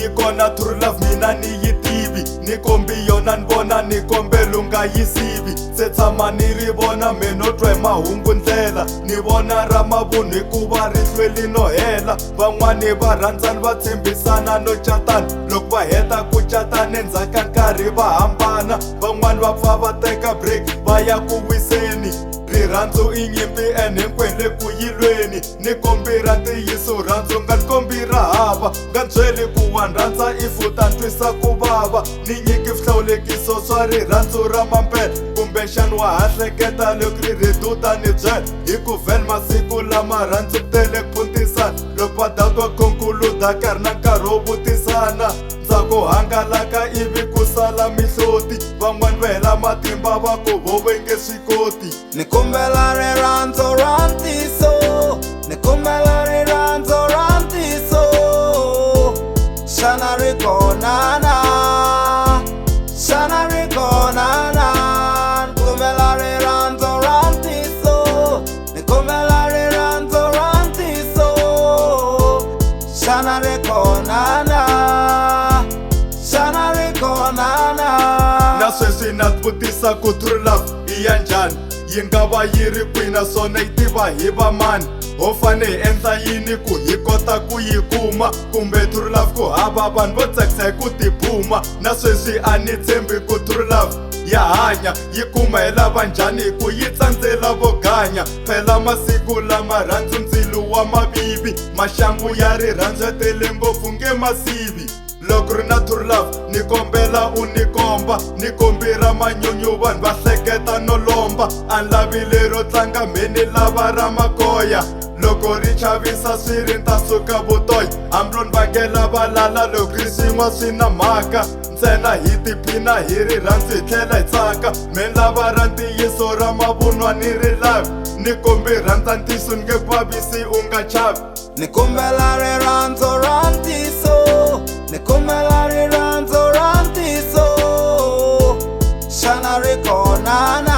yi kona true love mina ni yi tivi ni kombi yona ni vona ni kombela u nga yi sivi se tshama ni ri vona me no twa hi mahungu ndlela ni vona ra mavun'wa hikuva ri hlweli no hela van'wani va rhandzani va tshembisana no catana loko va heta ku catana endzhaku ka nkarhi va hambana van'wani va pfa va teka break va ya ku wiseni rirhandzu i nyimpi ene hinkwenu le ku yilweni ni kombi ra ntiyiso rhandzu nga ni kombi ra hava nga byeli ku wa ni rhandza if u ta twisa ku vava ni nyiki swihlawulekiso swa rirhandzu ra mampela kumbexani wa ha hleketa loko ri riduta ni byela hi ku vhele masiku lama rhandzu ku tele ku phuntisana loko va datwa konkuluda karhi na nkarhi wo vutisana ndzhaku hangalaka ivi ku sala mihloti van'wani va hela matimba va ku vovo yi nge swi koti ni kombela rirhandzu ra ntiyiso ni kombela rirhandzu ra ntiyiso xana ri kona na xana ri kona na ni kombela rirhandzu ra ntiyiso ni kombela rirhandzu ra ntiyiso xana ri kona na xana ri kona na na sweswi na vutisa ku true love i ya njhani yi nga va yi ri kwihi naswona yi tiva hi va mani ho fane hi endla yini ku hi kota ku yi kuma kumbe true love ku hava vanhu vo tsakisa hi ku tiphuma na sweswi a ni tshembi ku true love ya hanya yi kuma hi lava njhani hi ku yi tsandzela vo ganya phela masiku lama rhandzu ndzilo wa mavivi maxangu ya rirhandzu ya tele ngopfu nge masivi loko ri na true love ni kombela u ni komba ni kombi ra manyunyu vanhu va hleketa no lomba a ni lavile ro tlanga mheni lava ra makoya loko ri chavisa swi ri ta suka vutoyi hambi ro ni vangela valala loko ri swin'wa swi na mhaka ntsena hi tiphina hi rirhandzu hi tlhela hi tsaka mheni lava ra ntiyiso ra mavun'wa ni ri lavi ni kombi rhandza ntiyiso ni nge ku vavisi u nga chavi ni kombela rirhandzu ra ntiyiso ni kombela rirhandzu ra ntiyiso xana ri kona na